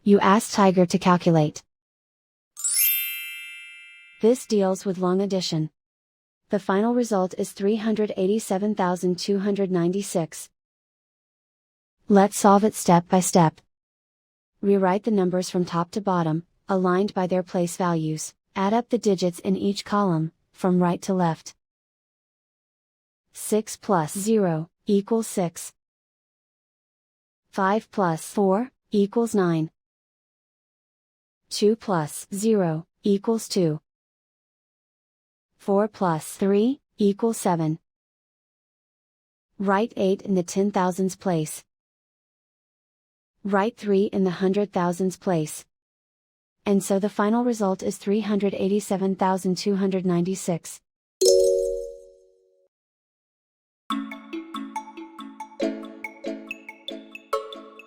You ask Tiger to calculate. This deals with long addition. The final result is 387,296. Let's solve it step by step. Rewrite the numbers from top to bottom, aligned by their place values. Add up the digits in each column, from right to left. 6 plus 0 equals 6. 5 plus 4 equals 9. 2 plus 0 equals 2. 4 plus 3 equals 7. Write 8 in the 10,000s place. Write 3 in the 100,000s place. And so the final result is 387,296.